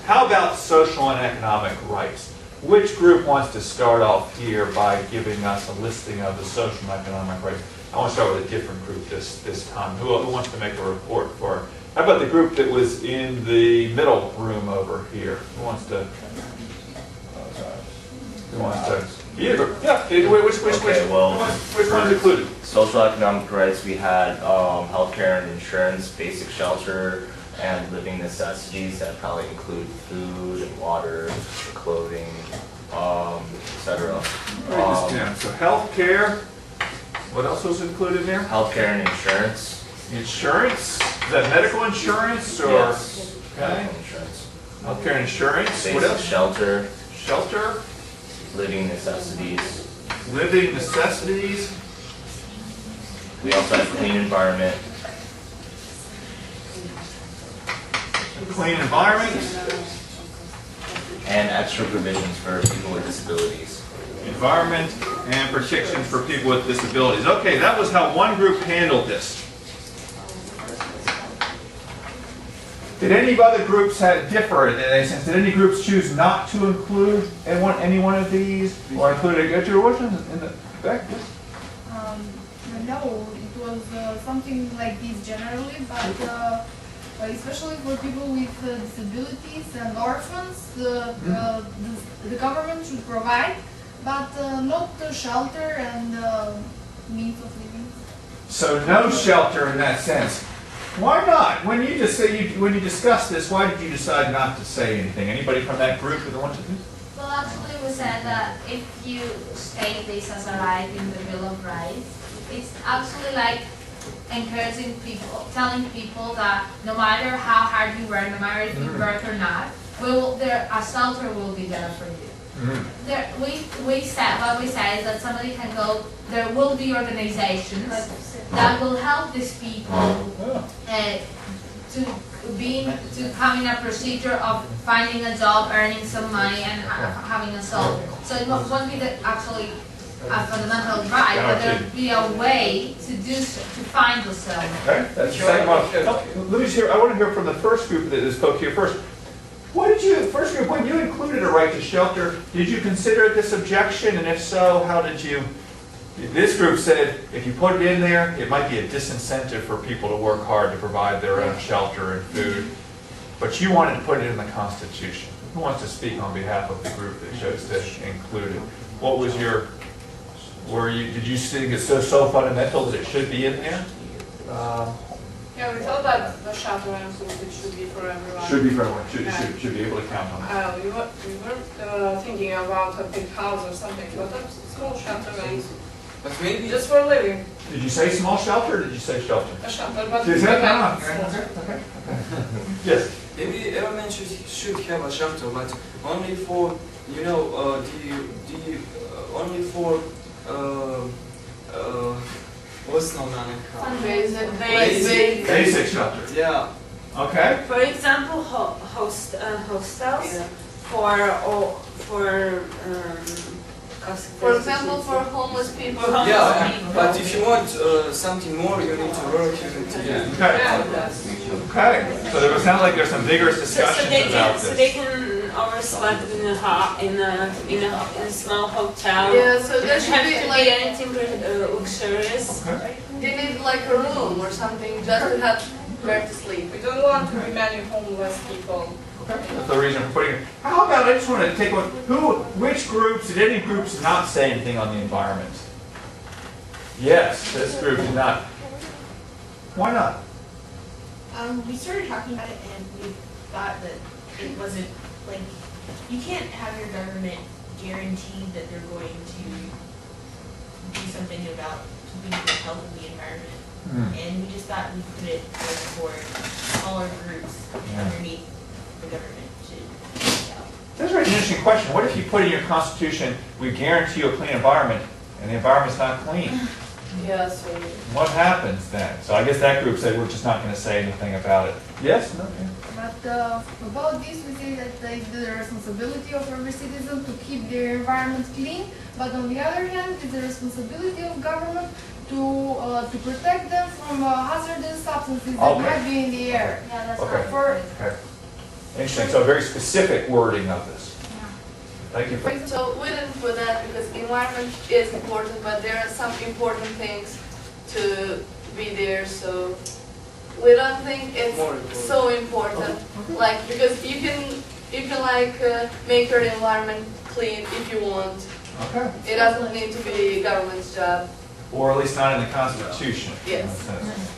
How about social and economic rights? Which group wants to start off here by giving us a listing of the social and economic rights? I want to start with a different group this time. Who wants to make a report for? How about the group that was in the middle room over here? Who wants to? Who wants to? Either. Yeah. Which one's included? Social economic rights, we had healthcare and insurance, basic shelter, and living necessities that probably include food and water, clothing, etc. Write this down. So healthcare. What else was included there? Healthcare and insurance. Insurance. Is that medical insurance or? Yes. Okay. Medical insurance. Healthcare and insurance. Basic What else? shelter, Shelter. living necessities. Living necessities. We also have clean environment. Clean environment. And extra provisions for people with disabilities. Environment and protections for people with disabilities. Okay, that was how one group handled this. Did any other groups differ in any sense? Did any groups choose not to include any one of these, or include a good in the back? No, it was something like this generally, but especially for people with disabilities and orphans, the government should provide, but not shelter and means of living. So no shelter in that sense. Why not? When you discussed this, why did you decide not to say anything? Anybody from that group who wanted to? Well, actually, we said that if you state this as a right in the Bill of Rights, it's actually like encouraging people, telling people that no matter how hard you work, no matter if you work or not, a shelter will be there for you. We said is that somebody can go. There will be organizations that will help these people to come in a procedure of finding a job, earning some money, and having a soul. So it won't be actually a fundamental right, but there will be a way to do so, to find the soul. Okay, that's the second one. Let me hear. I want to hear from the first group that spoke here first. What did you, first group, when you included a right to shelter, did you consider this objection? And if so, how did you? This group said if you put it in there, it might be a disincentive for people to work hard to provide their own shelter and food. But you wanted to put it in the Constitution. Who wants to speak on behalf of the group that chose to include it? What was your, did you think it's so fundamental that it should be in there? Yeah, we thought that the shelter and food should be for everyone. Should be for everyone. Should be able to count on it. We were thinking about a big house or something, but a small shelter and But maybe just for living. Did you say small shelter or did you say shelter? A shelter, but Is we that have okay. Yes. maybe everyone should have a shelter, but only for only for what's known Basic shelter. Yeah. Okay. For example, hostels For example, for homeless people. Yeah, but if you want something more, you need to work. Okay. So there sounds like there's some vigorous discussions about so this. they can oversleep in a small hotel. Yeah, so there It should doesn't be have to like be anything luxurious. Okay. they need like a room or something just to have where to sleep. We don't want to be many homeless people. That's the reason for putting it. How about, I just want to take one, which groups, did any groups not say anything on the environment? Yes, this group did not. Why not? We started talking about it and we thought that it wasn't, like, you can't have your government guarantee that they're going to do something about keeping the health of the environment. And we just thought we put it for smaller groups underneath the government to take out. That's a very interesting question. What if you put in your Constitution, we guarantee you a clean environment, and the environment's not clean? Yeah, so What happens then? So I guess that group said we're just not going to say anything about it. Yes? No? Yeah. But about this, we say that it's the responsibility of every citizen to keep their environment clean. But on the other hand, it's the responsibility of government to protect them from hazardous substances that might be in the air. Yeah, that's Okay. not Okay. Interesting, so a very specific wording of this. Thank you. So we didn't put that because environment is important, but there are some important things to be there, so we don't think it's More important. so important. Like, because you can like make your environment clean if you want. Okay. It doesn't need to be government's job. Or at least not in the Constitution. Yes.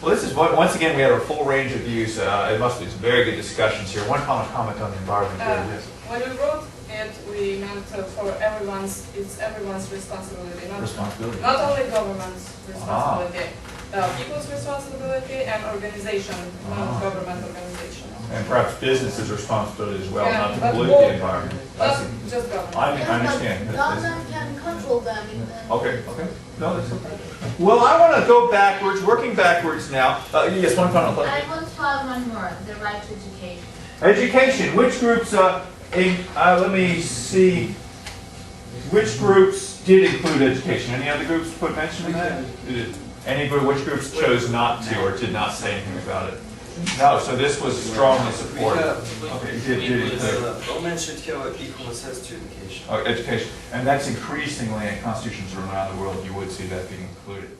Well, this is, once again, we had a full range of views. It must be some very good discussions here. One comment on the environment here. Yes. When we wrote it, we meant for it's everyone's responsibility, Responsibility. not only government's responsibility, people's responsibility and organization, non-government organization. And perhaps businesses' responsibility as well, Yeah, not to but pollute more- the environment. I Not see. just government. I understand. Government can control them. Okay, okay. No, that's okay. Well, I want to go backwards, working backwards now. Yes, one final thought. I want to add one more, the right to education. Education, which groups, let me see, which groups did include education? Any other groups put mention in that? Which groups chose not to or did not say anything about it? No, so this was strongly supported. Okay, did include. Women should have equal access to education. Education, and that's increasingly in constitutions around the world, you would see that being included.